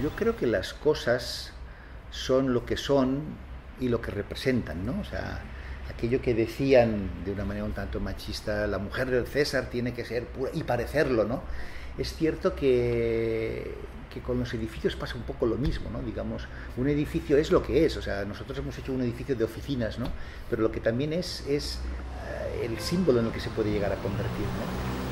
Yo creo que las cosas son lo que son y lo que representan, ¿no? O sea, aquello que decían de una manera un tanto machista, la mujer del César tiene que ser pura y parecerlo, ¿no? Es cierto que con los edificios pasa un poco lo mismo, ¿no? Digamos, un edificio es lo que es, o sea, nosotros hemos hecho un edificio de oficinas, ¿no? Pero lo que también es el símbolo en el que se puede llegar a convertir, ¿no?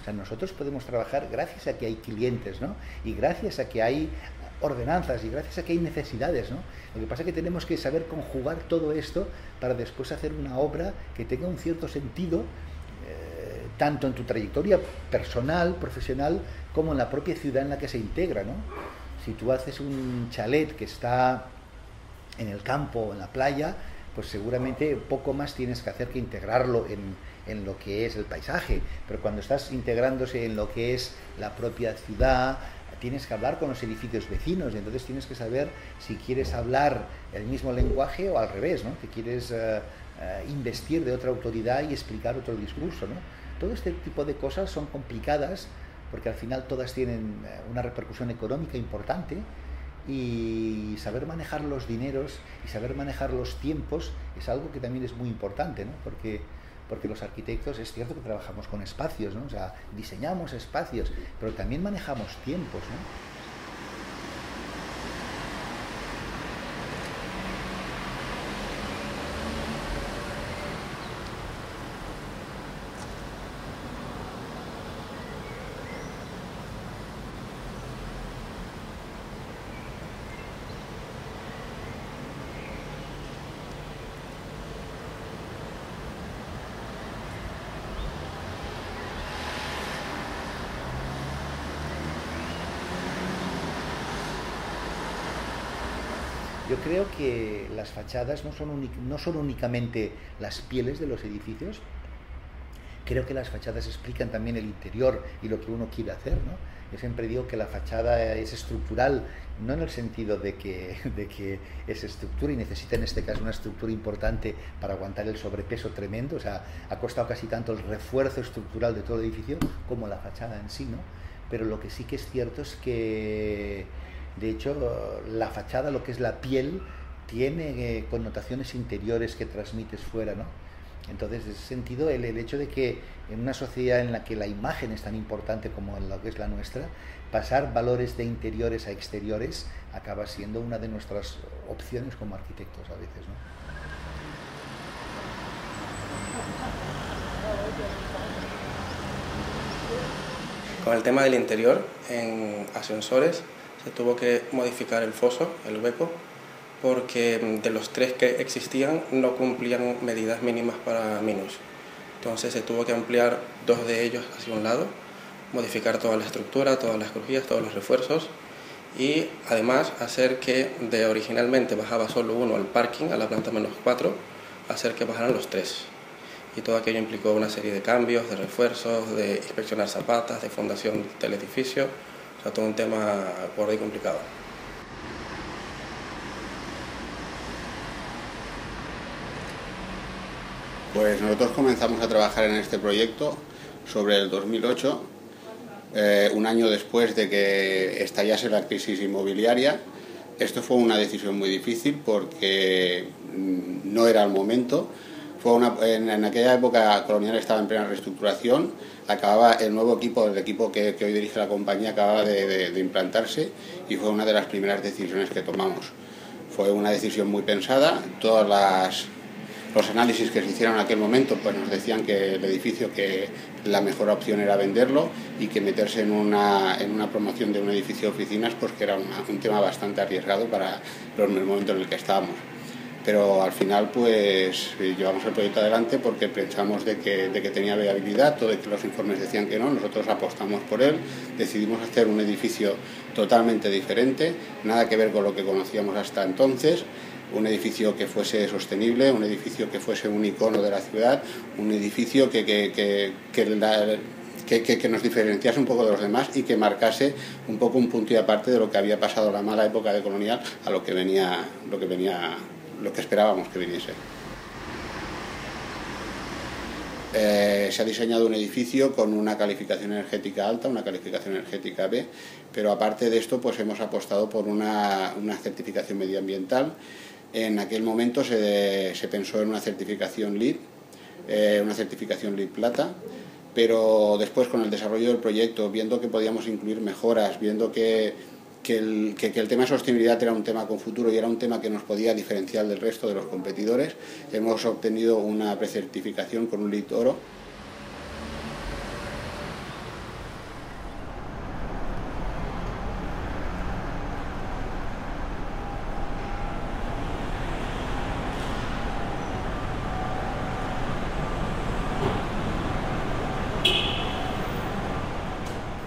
O sea, nosotros podemos trabajar gracias a que hay clientes, ¿no? Y gracias a que hay ordenanzas y gracias a que hay necesidades, ¿no? Lo que pasa es que tenemos que saber conjugar todo esto para después hacer una obra que tenga un cierto sentido, tanto en tu trayectoria personal, profesional, como en la propia ciudad en la que se integra, ¿no? Si tú haces un chalet que está en el campo o en la playa, pues seguramente poco más tienes que hacer que integrarlo en lo que es el paisaje, pero cuando estás integrándose en lo que es la propia ciudad, tienes que hablar con los edificios vecinos y entonces tienes que saber si quieres hablar el mismo lenguaje o al revés, ¿no? Que quieres investir de otra autoridad y explicar otro discurso, ¿no? Todo este tipo de cosas son complicadas porque al final todas tienen una repercusión económica importante y saber manejar los dineros y saber manejar los tiempos es algo que también es muy importante, ¿no? Porque los arquitectos es cierto que trabajamos con espacios, ¿no? O sea, diseñamos espacios, pero también manejamos tiempos, ¿no? Yo creo que las fachadas no son únicamente las pieles de los edificios, creo que las fachadas explican también el interior y lo que uno quiere hacer, ¿no? Yo siempre digo que la fachada es estructural, no en el sentido de que es estructura y necesita en este caso una estructura importante para aguantar el sobrepeso tremendo, o sea, ha costado casi tanto el refuerzo estructural de todo el edificio como la fachada en sí, ¿no? Pero lo que sí que es cierto es que, de hecho, la fachada, lo que es la piel, tiene connotaciones interiores que transmites fuera, ¿no? Entonces, en ese sentido, el hecho de que en una sociedad en la que la imagen es tan importante como en la que es la nuestra, pasar valores de interiores a exteriores acaba siendo una de nuestras opciones como arquitectos a veces, ¿no? Con el tema del interior, en ascensores se tuvo que modificar el foso, el hueco, porque de los 3 que existían no cumplían medidas mínimas para Minus. Entonces se tuvo que ampliar 2 de ellos hacia un lado, modificar toda la estructura, todas las crujías, todos los refuerzos y además hacer que de originalmente bajaba solo uno al parking, a la planta -4, hacer que bajaran los 3. Y todo aquello implicó una serie de cambios, de refuerzos, de inspeccionar zapatas, de fundación del edificio, o sea, todo un tema gordo y complicado. Pues nosotros comenzamos a trabajar en este proyecto sobre el 2008, un año después de que estallase la crisis inmobiliaria. Esto fue una decisión muy difícil porque no era el momento. En aquella época Colonial estaba en plena reestructuración, acababa el nuevo equipo, el equipo que hoy dirige la compañía, acababa de implantarse y fue una de las primeras decisiones que tomamos. Fue una decisión muy pensada, los análisis que se hicieron en aquel momento pues nos decían que el edificio, que la mejor opción era venderlo y que meterse en una promoción de un edificio de oficinas pues que era un tema bastante arriesgado para el momento en el que estábamos. Pero al final pues llevamos el proyecto adelante porque pensamos de que tenía viabilidad, todo de que los informes decían que no, nosotros apostamos por él, decidimos hacer un edificio totalmente diferente, nada que ver con lo que conocíamos hasta entonces, un edificio que fuese sostenible, un edificio que fuese un icono de la ciudad, un edificio que que nos diferenciase un poco de los demás y que marcase un poco un punto y aparte de lo que había pasado la mala época de Colonial a lo que esperábamos que viniese. Se ha diseñado un edificio con una calificación energética alta, una calificación energética B, pero aparte de esto pues hemos apostado por una certificación medioambiental. En aquel momento se pensó en una certificación LEED plata, pero después con el desarrollo del proyecto, viendo que podíamos incluir mejoras, viendo que el tema de sostenibilidad era un tema con futuro y era un tema que nos podía diferenciar del resto de los competidores, hemos obtenido una precertificación con un LEED oro.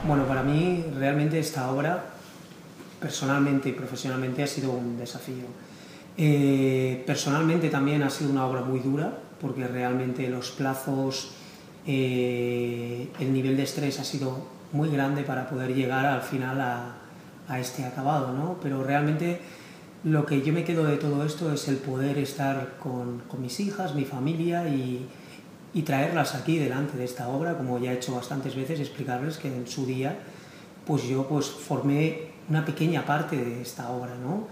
Bueno, para mí realmente esta obra, personalmente y profesionalmente, ha sido un desafío. Personalmente también ha sido una obra muy dura, porque realmente los plazos, el nivel de estrés ha sido muy grande para poder llegar al final a este acabado, ¿no? Pero realmente lo que yo me quedo de todo esto es el poder estar con mis hijas, mi familia y traerlas aquí delante de esta obra, como ya he hecho bastantes veces, explicarles que en su día pues yo formé una pequeña parte de esta obra, ¿no?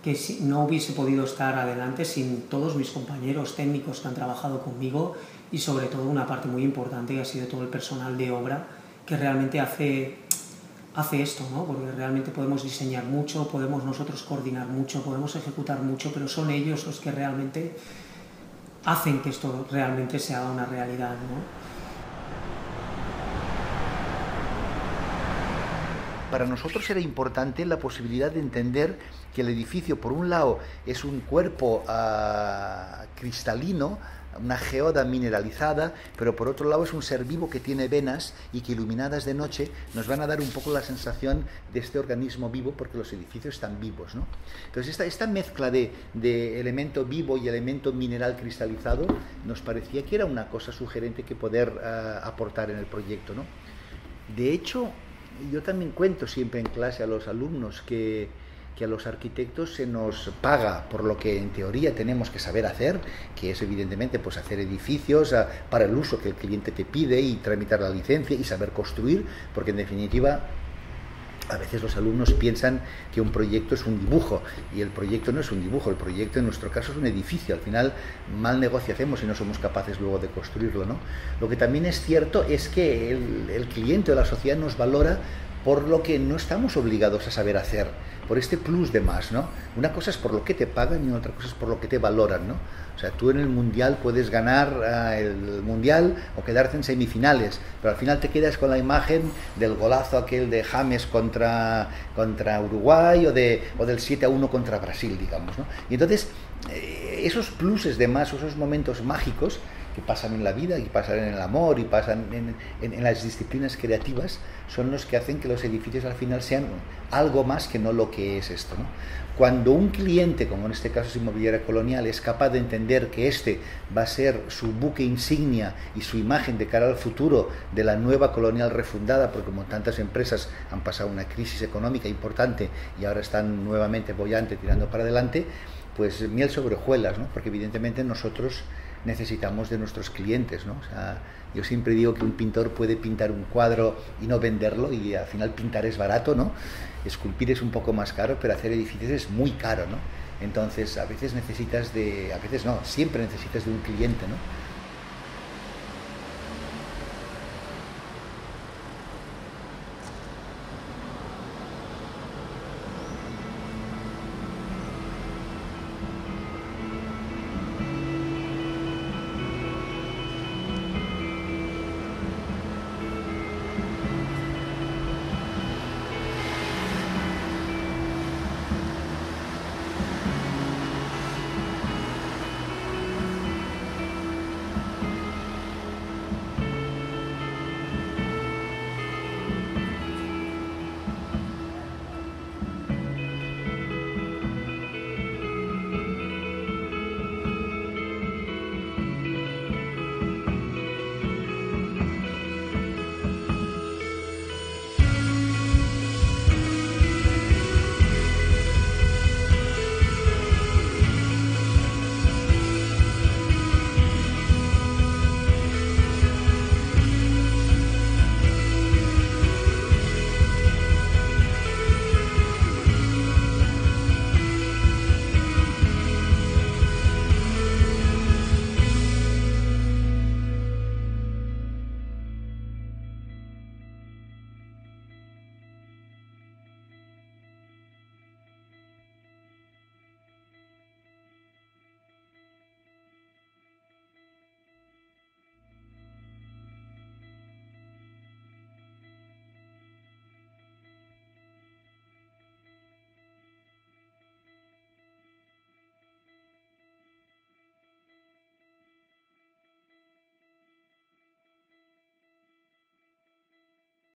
Que no hubiese podido estar adelante sin todos mis compañeros técnicos que han trabajado conmigo y sobre todo una parte muy importante que ha sido todo el personal de obra que realmente hace esto, ¿no? Porque realmente podemos diseñar mucho, podemos nosotros coordinar mucho, podemos ejecutar mucho, pero son ellos los que realmente hacen que esto realmente se haga una realidad, ¿no? Para nosotros era importante la posibilidad de entender que el edificio, por un lado, es un cuerpo cristalino, una geoda mineralizada, pero por otro lado es un ser vivo que tiene venas y que iluminadas de noche nos van a dar un poco la sensación de este organismo vivo, porque los edificios están vivos, ¿no? Entonces esta mezcla de elemento vivo y elemento mineral cristalizado nos parecía que era una cosa sugerente que poder aportar en el proyecto, ¿no? De hecho, yo también cuento siempre en clase a los alumnos que a los arquitectos se nos paga por lo que en teoría tenemos que saber hacer, que es evidentemente pues hacer edificios para el uso que el cliente te pide y tramitar la licencia y saber construir, porque en definitiva a veces los alumnos piensan que un proyecto es un dibujo, y el proyecto no es un dibujo, el proyecto en nuestro caso es un edificio. Al final mal negocio hacemos si no somos capaces luego de construirlo, ¿no? Lo que también es cierto es que el cliente o la sociedad nos valora por lo que no estamos obligados a saber hacer, por este plus de más, ¿no? Una cosa es por lo que te pagan y otra cosa es por lo que te valoran, ¿no? O sea, tú en el Mundial puedes ganar el Mundial o quedarte en semifinales, pero al final te quedas con la imagen del golazo aquel de James contra Uruguay o del 7-1 contra Brasil, digamos, ¿no? Y entonces, esos pluses de más, esos momentos mágicos que pasan en la vida, que pasan en el amor y pasan en las disciplinas creativas, son los que hacen que los edificios al final sean algo más que no lo que es esto, ¿no? Cuando un cliente, como en este caso es Inmobiliaria Colonial, es capaz de entender que este va a ser su buque insignia y su imagen de cara al futuro de la nueva Colonial refundada, porque como tantas empresas han pasado una crisis económica importante y ahora están nuevamente boyante tirando para adelante, pues miel sobre hojuelas, ¿no? Porque evidentemente nosotros necesitamos de nuestros clientes, ¿no? O sea, yo siempre digo que un pintor puede pintar un cuadro y no venderlo, y al final pintar es barato, ¿no? Esculpir es un poco más caro, pero hacer edificios es muy caro, ¿no? Entonces, siempre necesitas de un cliente, ¿no?